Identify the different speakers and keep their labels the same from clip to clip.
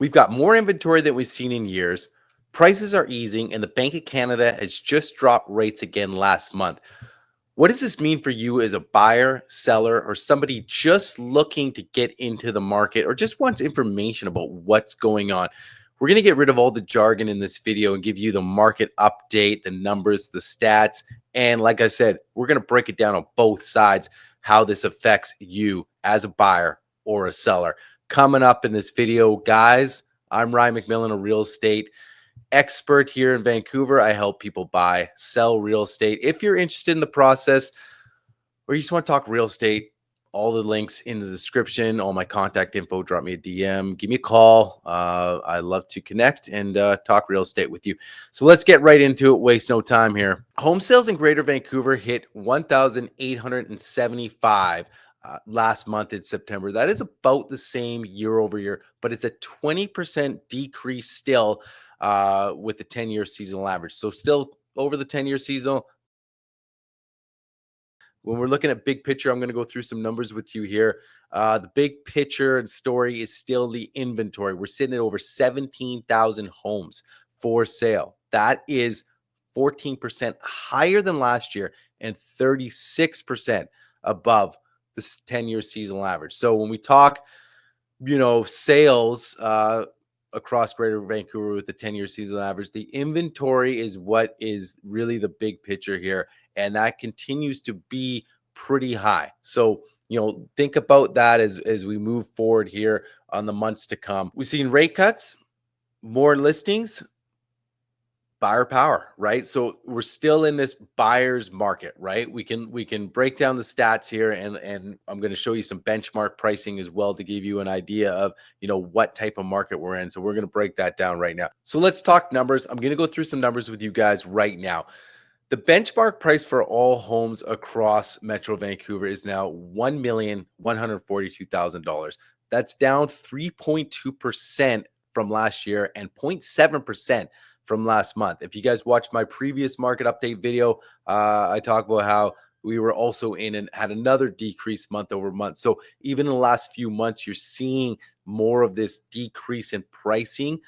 Speaker 1: We've got more inventory than we've seen in years. Prices are easing, and the Bank of Canada has just dropped rates again last month. What does this mean for you as a buyer, seller, or somebody just looking to get into the market or just wants information about what's going on? We're going to get rid of all the jargon in this video and give you the market update, the numbers, the stats. And like I said, we're going to break it down on both sides, how this affects you as a buyer or a seller. Coming up in this video, guys, I'm Ryan McMillan, a real estate expert here in Vancouver. I help people buy, sell real estate. If you're interested in the process or you just want to talk real estate, all the links in the description, all my contact info, drop me a DM, give me a call. I love to connect and talk real estate with you. So let's get right into it. Waste no time here. Home sales in Greater Vancouver hit 1,875 last month in September. That is about the same year over year, but it's a 20% decrease still with the 10-year seasonal average. So still over the 10-year seasonal. When we're looking at big picture, I'm going to go through some numbers with you here. The big picture and story is still the inventory. We're sitting at over 17,000 homes for sale. That is 14% higher than last year and 36% above the 10-year seasonal average. So when we talk, sales across Greater Vancouver with the 10-year seasonal average, the inventory is what is really the big picture here. And that continues to be pretty high. So, think about that as we move forward here on the months to come. We've seen rate cuts, more listings, buyer power, right? So we're still in this buyer's market, right? We can break down the stats here, and I'm going to show you some benchmark pricing as well to give you an idea of what type of market we're in. So we're going to break that down right now. So let's talk numbers. I'm going to go through some numbers with you guys right now. The benchmark price for all homes across Metro Vancouver is now $1,142,000. That's down 3.2% from last year and 0.7% from last month. If you guys watched my previous market update video, I talked about how we were also in and had another decrease month over month. So even in the last few months, you're seeing more of this decrease in pricing.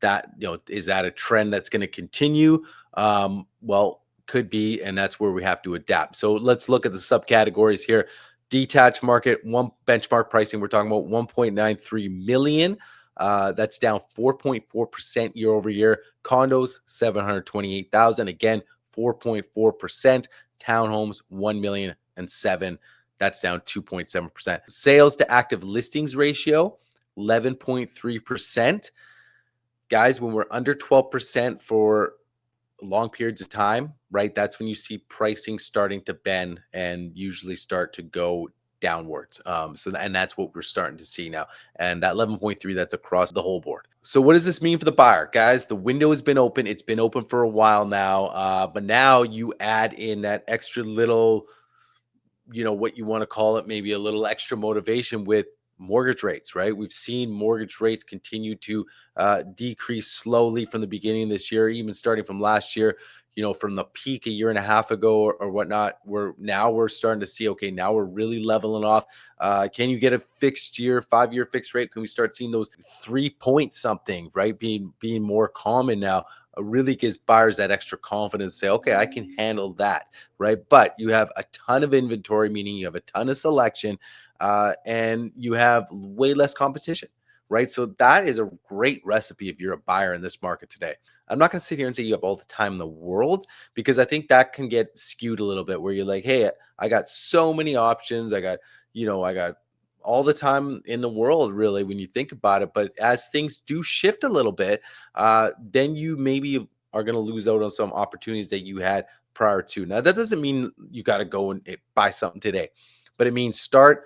Speaker 1: That, is that a trend that's going to continue? Well, could be, and that's where we have to adapt. So let's look at the subcategories here. Detached market, one benchmark pricing, we're talking about 1.93 million. That's down 4.4% year over year. Condos, 728,000. Again, 4.4%. Townhomes, 1,000,007. That's down 2.7%. Sales to active listings ratio, 11.3%. Guys, when we're under 12% for long periods of time, right, that's when you see pricing starting to bend and usually start to go downwards. And that's what we're starting to see now. And that 11.3, that's across the whole board. So what does this mean for the buyer? Guys, the window has been open. It's been open for a while now. But now you add in that extra little, what you want to call it, maybe a little extra motivation with mortgage rates, right? We've seen mortgage rates continue to decrease slowly from the beginning of this year, even starting from last year, from the peak a year and a half ago or whatnot. We're starting to see, okay, now we're really leveling off. Can you get a fixed year, 5-year fixed rate? Can we start seeing those 3-point something, right? Being more common now. Really gives buyers that extra confidence to say, okay, I can handle that, right? But you have a ton of inventory, meaning you have a ton of selection, and you have way less competition, right? So that is a great recipe if you're a buyer in this market today. I'm not going to sit here and say you have all the time in the world, because I think that can get skewed a little bit where you're like, hey, I got so many options. I got all the time in the world, really, when you think about it. But as things do shift a little bit, then you maybe are going to lose out on some opportunities that you had prior to. Now, that doesn't mean you got to go and buy something today, but it means start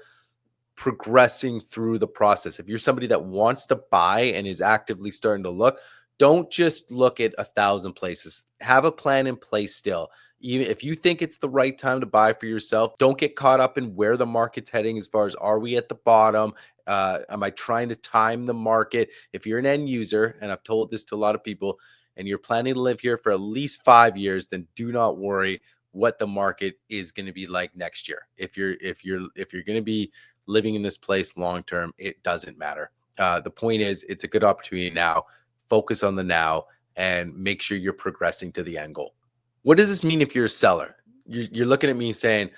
Speaker 1: progressing through the process. If you're somebody that wants to buy and is actively starting to look, don't just look at 1,000 places. Have a plan in place still. Even if you think it's the right time to buy for yourself, don't get caught up in where the market's heading as far as, are we at the bottom? Am I trying to time the market? If you're an end user, and I've told this to a lot of people, and you're planning to live here for at least 5 years, then do not worry what the market is going to be like next year. If you're going to be living in this place long term, it doesn't matter. The point is, it's a good opportunity now. Focus on the now and make sure you're progressing to the end goal. What does this mean if you're a seller? You're looking at me saying,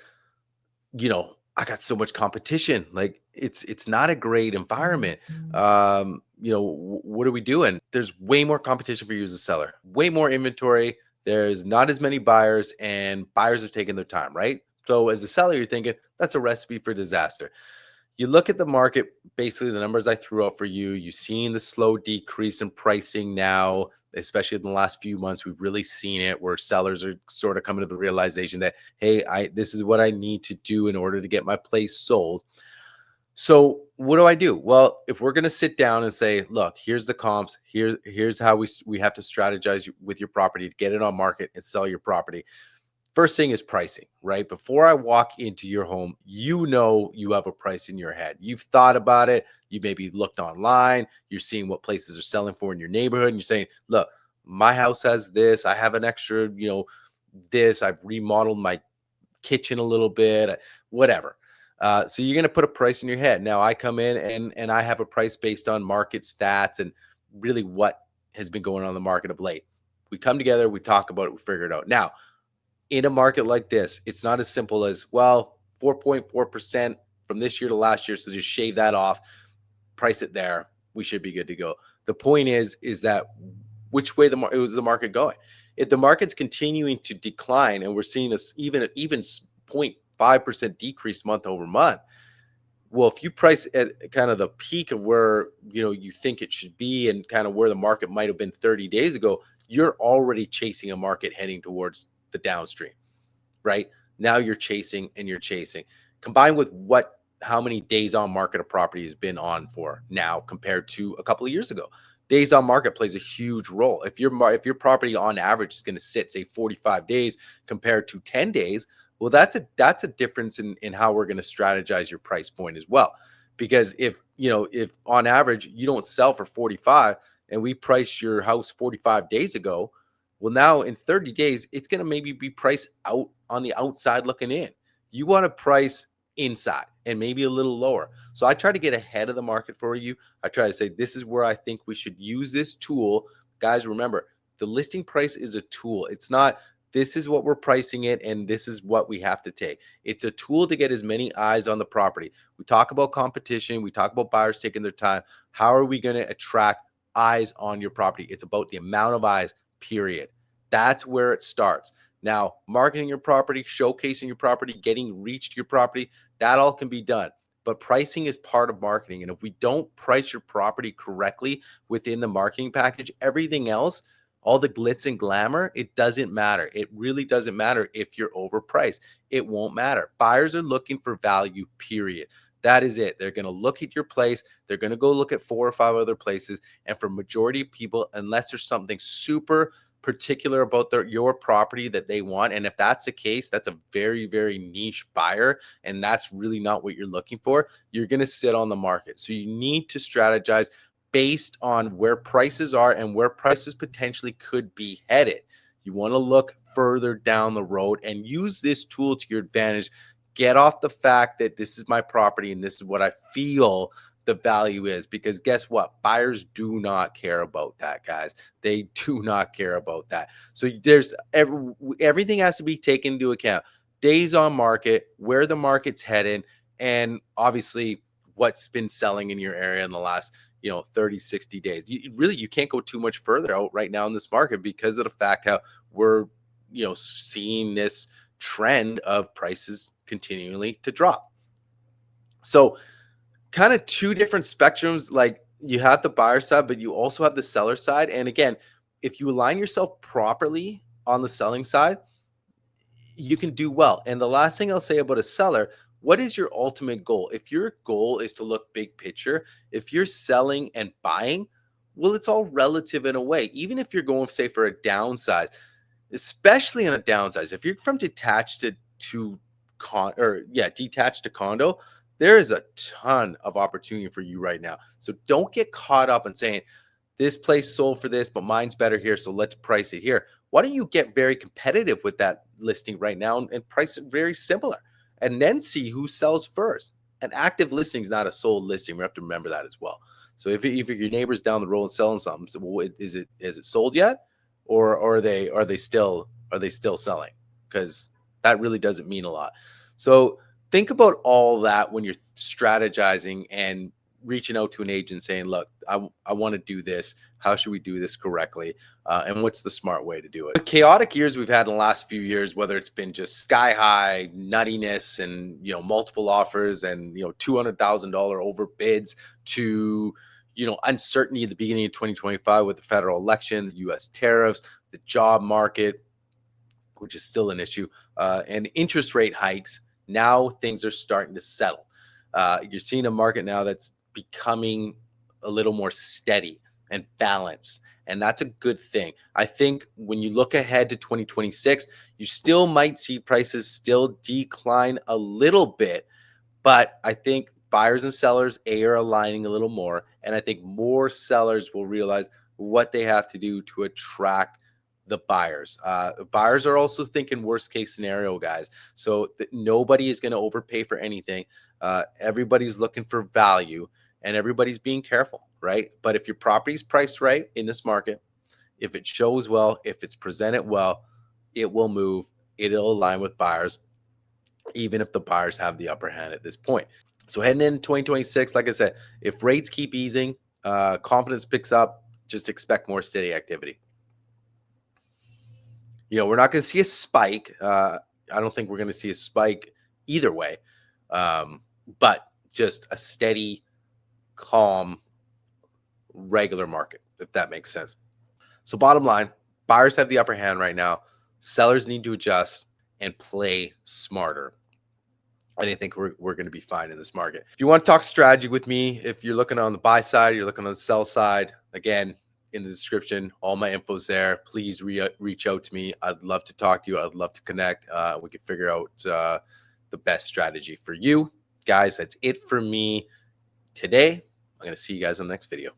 Speaker 1: I got so much competition. Like it's not a great environment. What are we doing? There's way more competition for you as a seller, way more inventory. There's not as many buyers, and buyers are taking their time, right? So as a seller, you're thinking that's a recipe for disaster. You look at the market, basically the numbers I threw out for you, you've seen the slow decrease in pricing now, especially in the last few months. We've really seen it where sellers are sort of coming to the realization that, hey, this is what I need to do in order to get my place sold. So what do I do? Well, if we're going to sit down and say, look, here's the comps, here's how we have to strategize with your property to get it on market and sell your property. First thing is pricing, right? Before I walk into your home, you have a price in your head. You've thought about it. You maybe looked online. You're seeing what places are selling for in your neighborhood. And you're saying, look, my house has this. I have an extra, this. I've remodeled my kitchen a little bit, whatever. So you're going to put a price in your head. Now I come in and I have a price based on market stats and really what has been going on in the market of late. We come together, we talk about it, we figure it out. Now, in a market like this, it's not as simple as, well, 4.4% from this year to last year. So just shave that off, price it there. We should be good to go. The point is that which way is the market going? If the market's continuing to decline and we're seeing this even 0.5% decrease month over month, well, if you price at kind of the peak of where you think it should be and kind of where the market might have been 30 days ago, you're already chasing a market heading towards the downstream, right? Now you're chasing and you're chasing. Combined with how many days on market a property has been on for now compared to a couple of years ago. Days on market plays a huge role. If your property on average is going to sit, say, 45 days compared to 10 days, well, that's a difference in how we're going to strategize your price point as well. Because if on average you don't sell for 45 and we price your house 45 days ago, well, now in 30 days, it's going to maybe be priced out on the outside looking in. You want to price inside and maybe a little lower. So I try to get ahead of the market for you. I try to say, this is where I think we should use this tool. Guys, remember, the listing price is a tool. It's not, this is what we're pricing it and this is what we have to take. It's a tool to get as many eyes on the property. We talk about competition. We talk about buyers taking their time. How are we going to attract eyes on your property? It's about the amount of eyes, period. That's where it starts. Now, marketing your property, showcasing your property, getting reach to your property, that all can be done. But pricing is part of marketing. And if we don't price your property correctly within the marketing package, everything else, all the glitz and glamour, it doesn't matter. It really doesn't matter if you're overpriced. It won't matter. Buyers are looking for value, period. That is it. They're going to look at your place. They're going to go look at 4 or 5 other places. And for majority of people, unless there's something super particular about your property that they want, and if that's the case, that's a very, very niche buyer, and that's really not what you're looking for, you're going to sit on the market. So you need to strategize based on where prices are and where prices potentially could be headed. You want to look further down the road and use this tool to your advantage. Get off the fact that this is my property and this is what I feel the value is, because guess what? Buyers do not care about that, guys. They do not care about that. So there's everything has to be taken into account. Days on market, where the market's headed, and obviously what's been selling in your area in the last 30, 60 days. You can't go too much further out right now in this market because of the fact how we're seeing this trend of prices continually to drop. So kind of two different spectrums. Like, you have the buyer side, but you also have the seller side. And again, if you align yourself properly on the selling side, you can do well. And the last thing I'll say about a seller, what is your ultimate goal? If your goal is to look big picture, if you're selling and buying, well, it's all relative in a way. Even if you're going, say, for a downsize, especially on a downsize, if you're from detached to detached to condo, there is a ton of opportunity for you right now. So don't get caught up in saying, this place sold for this, but mine's better here, so let's price it here. Why don't you get very competitive with that listing right now and price it very similar, and then see who sells first? An active listing is not a sold listing. We have to remember that as well. So if your neighbor's down the road selling something, so well, is it sold yet, or are they still selling? Because that really doesn't mean a lot. So think about all that when you're strategizing and reaching out to an agent saying, look, I want to do this. How should we do this correctly? And what's the smart way to do it? The chaotic years we've had in the last few years, whether it's been just sky high nuttiness and multiple offers and $200,000 over bids to uncertainty at the beginning of 2025 with the federal election, the U.S. tariffs, the job market, which is still an issue, and interest rate hikes. Now things are starting to settle. You're seeing a market now that's becoming a little more steady and balanced. And that's a good thing. I think when you look ahead to 2026, you still might see prices still decline a little bit, but I think buyers and sellers are aligning a little more, and I think more sellers will realize what they have to do to attract the buyers. Buyers are also thinking worst case scenario, guys. So nobody is going to overpay for anything. Everybody's looking for value, and everybody's being careful, right? But if your property's priced right in this market, if it shows well, if it's presented well, it will move. It'll align with buyers, even if the buyers have the upper hand at this point. So heading in 2026, like I said, if rates keep easing, confidence picks up, just expect more steady activity. We're not going to see a spike. I don't think we're going to see a spike either way, but just a steady, calm, regular market, if that makes sense. So bottom line, buyers have the upper hand right now. Sellers need to adjust and play smarter. I think we're going to be fine in this market. If you want to talk strategy with me, if you're looking on the buy side, you're looking on the sell side, again, in the description, all my info's there. Please reach out to me. I'd love to talk to you. I'd love to connect. We can figure out the best strategy for you. Guys, that's it for me today. I'm going to see you guys on the next video.